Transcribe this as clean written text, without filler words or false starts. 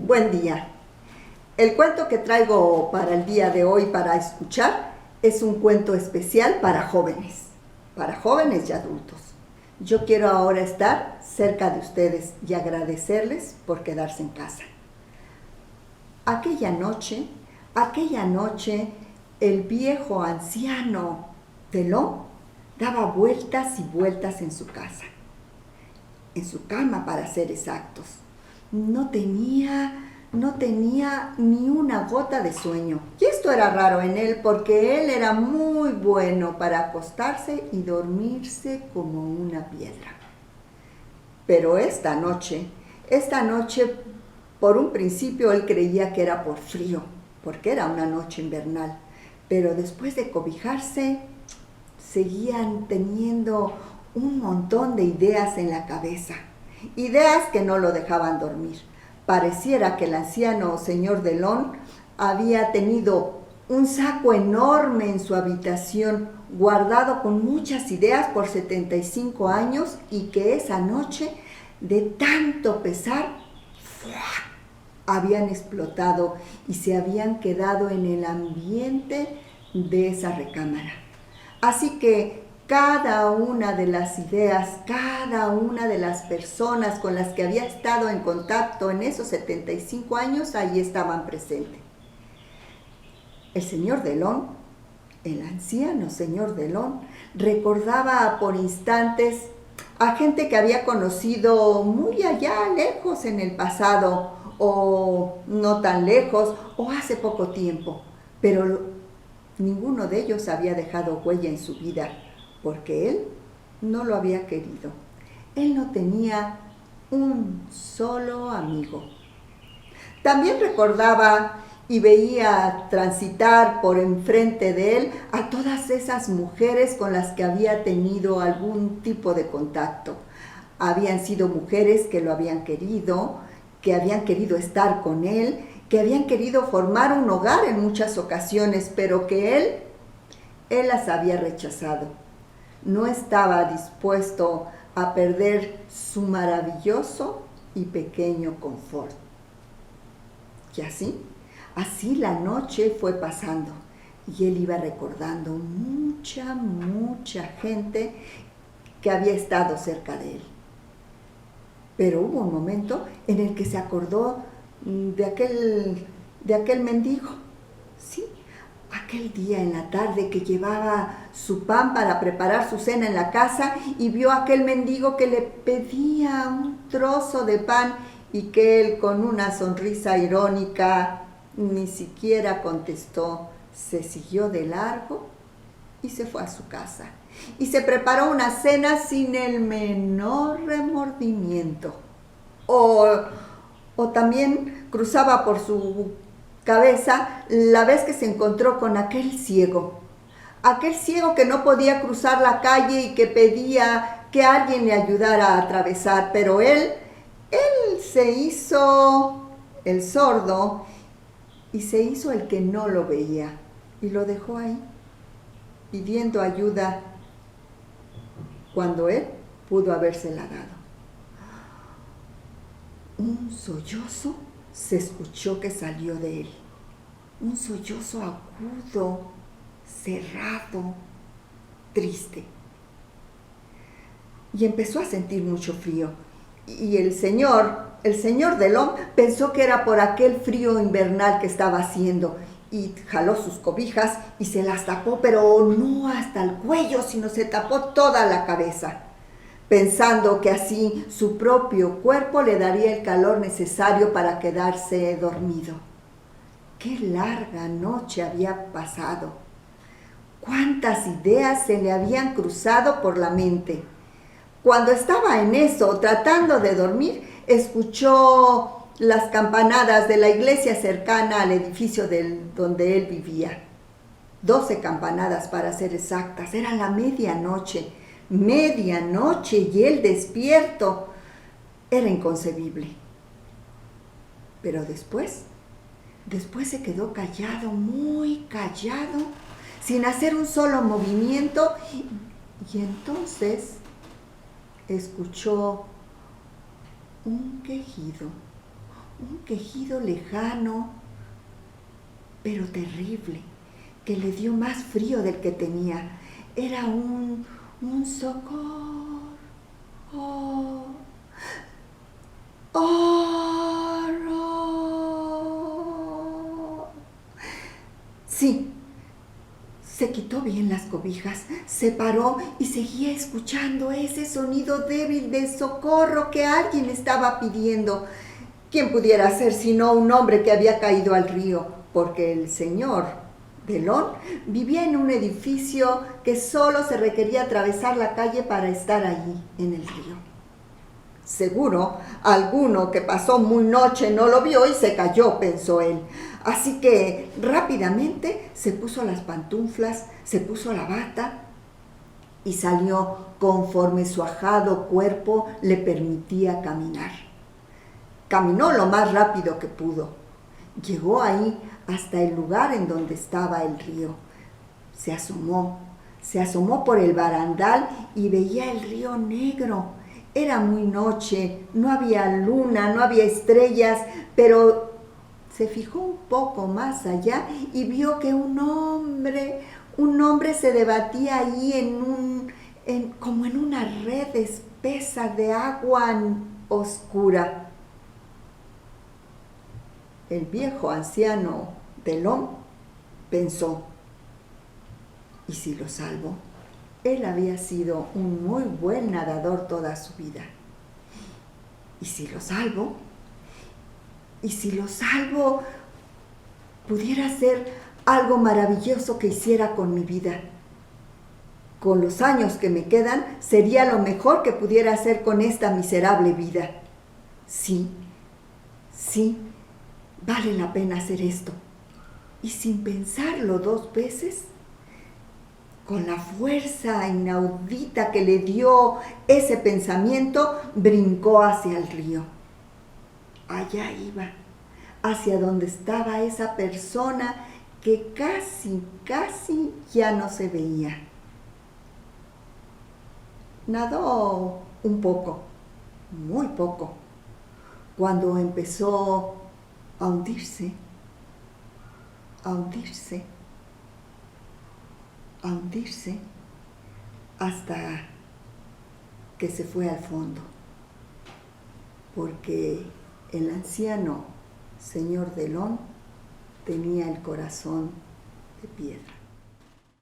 Buen día. El cuento que traigo para el día de hoy para escuchar es un cuento especial para jóvenes y adultos. Yo quiero ahora estar cerca de ustedes y agradecerles por quedarse en casa. Aquella noche, el viejo anciano Delón daba vueltas y vueltas en su casa, en su cama para ser exactos. No tenía ni una gota de sueño. Y esto era raro en él porque él era muy bueno para acostarse y dormirse como una piedra. Pero esta noche, por un principio él creía que era por frío, porque era una noche invernal. Pero después de cobijarse, seguían teniendo un montón de ideas en la cabeza. Ideas que no lo dejaban dormir. Pareciera que el anciano señor Delón había tenido un saco enorme en su habitación, guardado con muchas ideas por 75 años, y que esa noche, de tanto pesar, habían explotado y se habían quedado en el ambiente de esa recámara. Así que cada una de las ideas, cada una de las personas con las que había estado en contacto en esos 75 años, ahí estaban presentes. El señor Delón, el anciano señor Delón, recordaba por instantes a gente que había conocido muy allá, lejos en el pasado, o no tan lejos, o hace poco tiempo, pero ninguno de ellos había dejado huella en su vida, porque él no lo había querido. Él no tenía un solo amigo. También recordaba y veía transitar por enfrente de él a todas esas mujeres con las que había tenido algún tipo de contacto. Habían sido mujeres que lo habían querido, que habían querido estar con él, que habían querido formar un hogar en muchas ocasiones, pero que él las había rechazado. No estaba dispuesto a perder su maravilloso y pequeño confort. Y así la noche fue pasando, y él iba recordando mucha gente que había estado cerca de él. Pero hubo un momento en el que se acordó de aquel mendigo, ¿sí? Aquel día en la tarde que llevaba su pan para preparar su cena en la casa y vio a aquel mendigo que le pedía un trozo de pan y que él, con una sonrisa irónica, ni siquiera contestó. Se siguió de largo y se fue a su casa. Y se preparó una cena sin el menor remordimiento. O también cruzaba por su cabeza la vez que se encontró con aquel ciego que no podía cruzar la calle y que pedía que alguien le ayudara a atravesar, pero él se hizo el sordo y se hizo el que no lo veía y lo dejó ahí, pidiendo ayuda cuando él pudo habérsela dado. Un sollozo se escuchó que salió de él, un sollozo agudo, cerrado, triste. Y empezó a sentir mucho frío. Y el señor Delón pensó que era por aquel frío invernal que estaba haciendo, y jaló sus cobijas y se las tapó, pero no hasta el cuello, sino se tapó toda la cabeza, pensando que así su propio cuerpo le daría el calor necesario para quedarse dormido. Qué larga noche había pasado. Cuántas ideas se le habían cruzado por la mente. Cuando estaba en eso, tratando de dormir, escuchó las campanadas de la iglesia cercana al edificio donde él vivía. 12 campanadas para ser exactas. Era la medianoche y él despierto. Era inconcebible. Pero después se quedó callado, muy callado, sin hacer un solo movimiento, y entonces escuchó un quejido, un quejido lejano, pero terrible, que le dio más frío del que tenía. Era un socorro. ¡Horror! Sí, se quitó bien las cobijas, se paró y seguía escuchando ese sonido débil de socorro que alguien estaba pidiendo. ¿Quién pudiera ser sino un hombre que había caído al río? Porque el señor Delón vivía en un edificio que solo se requería atravesar la calle para estar allí, en el río. Seguro, alguno que pasó muy noche no lo vio y se cayó, pensó él. Así que rápidamente se puso las pantuflas, se puso la bata y salió conforme su ajado cuerpo le permitía caminar. Caminó lo más rápido que pudo. Llegó ahí hasta el lugar en donde estaba el río. Se asomó por el barandal y veía el río negro. Era muy noche, no había luna, no había estrellas, pero se fijó un poco más allá y vio que un hombre se debatía ahí como en una red espesa de agua oscura. El viejo anciano Delón pensó, ¿y si lo salvo? Él había sido un muy buen nadador toda su vida. ¿Y si lo salvo? ¿Y si lo salvo? Pudiera ser algo maravilloso que hiciera con mi vida. Con los años que me quedan, sería lo mejor que pudiera hacer con esta miserable vida. Sí, vale la pena hacer esto. Y sin pensarlo 2 veces, con la fuerza inaudita que le dio ese pensamiento, brincó hacia el río. Allá iba, hacia donde estaba esa persona que casi ya no se veía. Nadó un poco, muy poco, cuando empezó a hundirse, hasta que se fue al fondo, porque el anciano señor Delón tenía el corazón de piedra.